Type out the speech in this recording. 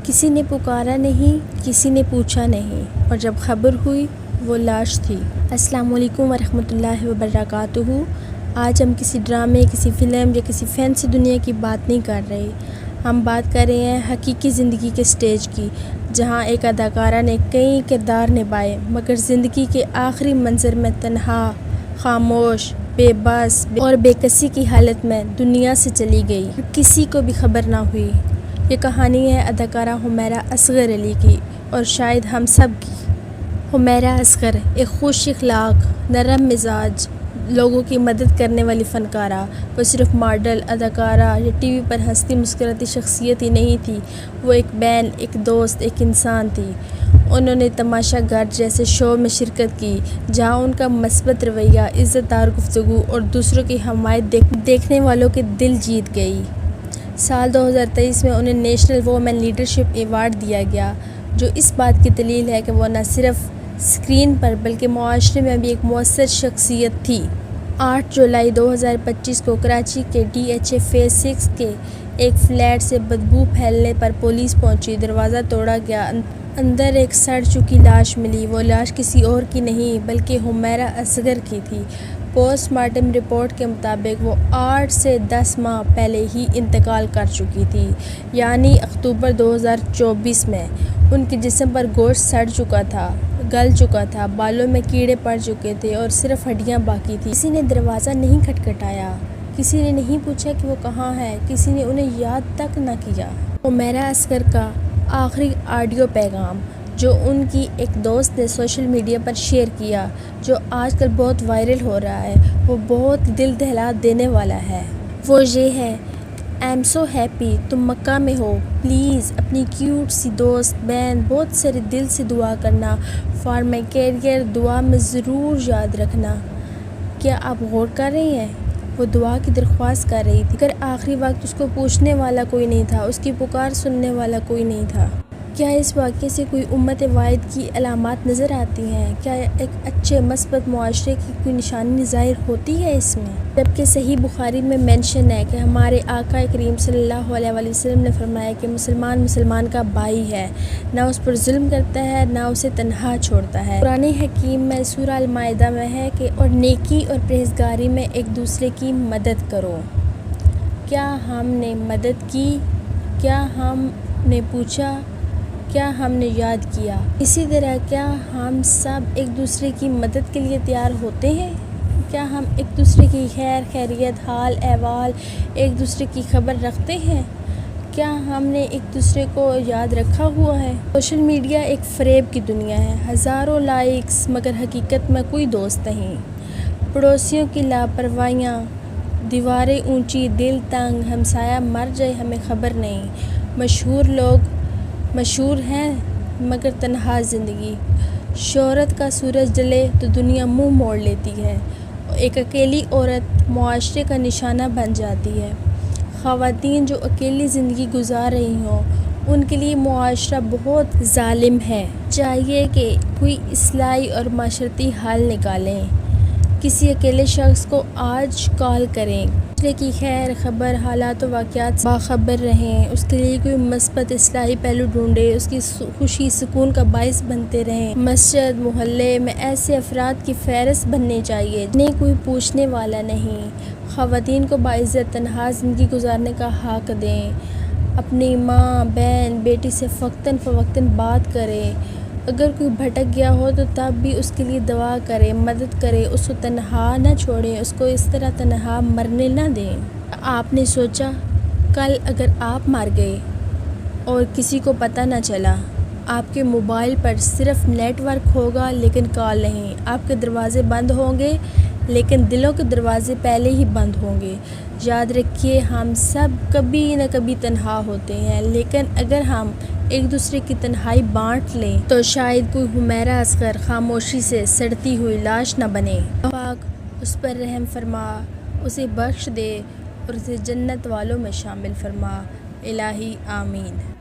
کسی نے پکارا نہیں، کسی نے پوچھا نہیں، اور جب خبر ہوئی وہ لاش تھی۔ السلام علیکم ورحمۃ اللہ وبرکاتہ۔ آج ہم کسی ڈرامے، کسی فلم یا کسی فینسی دنیا کی بات نہیں کر رہے، ہم بات کر رہے ہیں حقیقی زندگی کے سٹیج کی، جہاں ایک اداکارہ نے کئی کردار نبھائے مگر زندگی کے آخری منظر میں تنہا، خاموش، بے بس اور بے کسی کی حالت میں دنیا سے چلی گئی، کسی کو بھی خبر نہ ہوئی۔ یہ کہانی ہے اداکارہ حمیرہ اصغر علی کی، اور شاید ہم سب کی۔ حمیرہ اصغر ایک خوش اخلاق، نرم مزاج، لوگوں کی مدد کرنے والی فنکارہ۔ وہ صرف ماڈل، اداکارہ یا ٹی وی پر ہنستی مسکراتی شخصیت ہی نہیں تھی، وہ ایک بہن، ایک دوست، ایک انسان تھی۔ انہوں نے تماشا گر جیسے شو میں شرکت کی، جہاں ان کا مثبت رویہ، عزت دار گفتگو اور دوسروں کی حمایت دیکھنے والوں کے دل جیت گئی۔ سال 2023 میں انہیں نیشنل وومن لیڈرشپ ایوارڈ دیا گیا، جو اس بات کی دلیل ہے کہ وہ نہ صرف اسکرین پر بلکہ معاشرے میں بھی ایک مؤثر شخصیت تھی۔ 8 جولائی 2025 کو کراچی کے DHA فیز 6 کے ایک فلیٹ سے بدبو پھیلنے پر پولیس پہنچی، دروازہ توڑا گیا، اندر ایک سڑ چکی لاش ملی۔ وہ لاش کسی اور کی نہیں بلکہ حمیرہ اصغر کی تھی۔ پوسٹ مارٹم رپورٹ کے مطابق وہ 8 سے 10 ماہ پہلے ہی انتقال کر چکی تھی، یعنی اکتوبر 2024 میں۔ ان کے جسم پر گوشت سڑ چکا تھا، گل چکا تھا، بالوں میں کیڑے پڑ چکے تھے اور صرف ہڈیاں باقی تھیں۔ کسی نے دروازہ نہیں کھٹکھٹایا، کسی نے نہیں پوچھا کہ وہ کہاں ہے، کسی نے انہیں یاد تک نہ کیا۔ حمیرہ اصغر کا آخری آڈیو پیغام، جو ان کی ایک دوست نے سوشل میڈیا پر شیئر کیا، جو آج کل بہت وائرل ہو رہا ہے، وہ بہت دل دہلا دینے والا ہے۔ وہ یہ ہے: آئی ایم سو ہیپی تم مکہ میں ہو، پلیز اپنی کیوٹ سی دوست، بہن، بہت سارے دل سے دعا کرنا، فار مائی کیریئر، دعا میں ضرور یاد رکھنا۔ کیا آپ غور کر رہے ہیں؟ وہ دعا کی درخواست کر رہی تھی مگر آخری وقت اس کو پوچھنے والا کوئی نہیں تھا، اس کی پکار سننے والا کوئی نہیں تھا۔ کیا اس واقعے سے کوئی امت واحد کی علامات نظر آتی ہیں؟ کیا ایک اچھے مثبت معاشرے کی کوئی نشانی ظاہر ہوتی ہے اس میں؟ جبکہ صحیح بخاری میں مینشن ہے کہ ہمارے آقا کریم صلی اللہ علیہ وآلہ وسلم نے فرمایا کہ مسلمان کا بھائی ہے، نہ اس پر ظلم کرتا ہے، نہ اسے تنہا چھوڑتا ہے۔ قرآن حکیم میں سورہ المائدہ میں ہے کہ اور نیکی اور پرہیزگاری میں ایک دوسرے کی مدد کرو۔ کیا ہم نے مدد کی؟ کیا ہم نے پوچھا؟ کیا ہم نے یاد کیا؟ اسی طرح کیا ہم سب ایک دوسرے کی مدد کے لیے تیار ہوتے ہیں؟ کیا ہم ایک دوسرے کی خیر خیریت، حال احوال، ایک دوسرے کی خبر رکھتے ہیں؟ کیا ہم نے ایک دوسرے کو یاد رکھا ہوا ہے؟ سوشل میڈیا ایک فریب کی دنیا ہے، ہزاروں لائکس مگر حقیقت میں کوئی دوست نہیں۔ پڑوسیوں کی لاپرواہیاں، دیواریں اونچی، دل تنگ، ہمسایہ مر جائے ہمیں خبر نہیں۔ مشہور لوگ مشہور ہیں مگر تنہا زندگی۔ شہرت کا سورج ڈلے تو دنیا منہ موڑ لیتی ہے، ایک اکیلی عورت معاشرے کا نشانہ بن جاتی ہے۔ خواتین جو اکیلی زندگی گزار رہی ہوں، ان کے لیے معاشرہ بہت ظالم ہے۔ چاہیے کہ کوئی اصلاحی اور معاشرتی حل نکالیں۔ کسی اکیلے شخص کو آج کال کریں، دوسرے کی خیر خبر، حالات و واقعات سے باخبر رہیں، اس کے لیے کوئی مثبت اصلاحی پہلو ڈھونڈیں، اس کی خوشی سکون کا باعث بنتے رہیں۔ مسجد، محلے میں ایسے افراد کی فہرست بننی چاہیے جنہیں کوئی پوچھنے والا نہیں۔ خواتین کو باعزت تنہا زندگی گزارنے کا حق دیں۔ اپنی ماں، بہن، بیٹی سے وقتاً فوقتاً بات کریں۔ اگر کوئی بھٹک گیا ہو تو تب بھی اس کے لیے دعا کریں، مدد کریں، اس کو تنہا نہ چھوڑیں، اس کو اس طرح تنہا مرنے نہ دیں۔ آپ نے سوچا کل اگر آپ مر گئے اور کسی کو پتہ نہ چلا، آپ کے موبائل پر صرف نیٹ ورک ہوگا لیکن کال نہیں، آپ کے دروازے بند ہوں گے لیکن دلوں کے دروازے پہلے ہی بند ہوں گے۔ یاد رکھیے ہم سب کبھی نہ کبھی تنہا ہوتے ہیں، لیکن اگر ہم ایک دوسرے کی تنہائی بانٹ لیں تو شاید کوئی حمیرہ اصغر خاموشی سے سڑتی ہوئی لاش نہ بنے۔ پاک اس پر رحم فرما، اسے بخش دے اور اسے جنت والوں میں شامل فرما۔ الہی آمین۔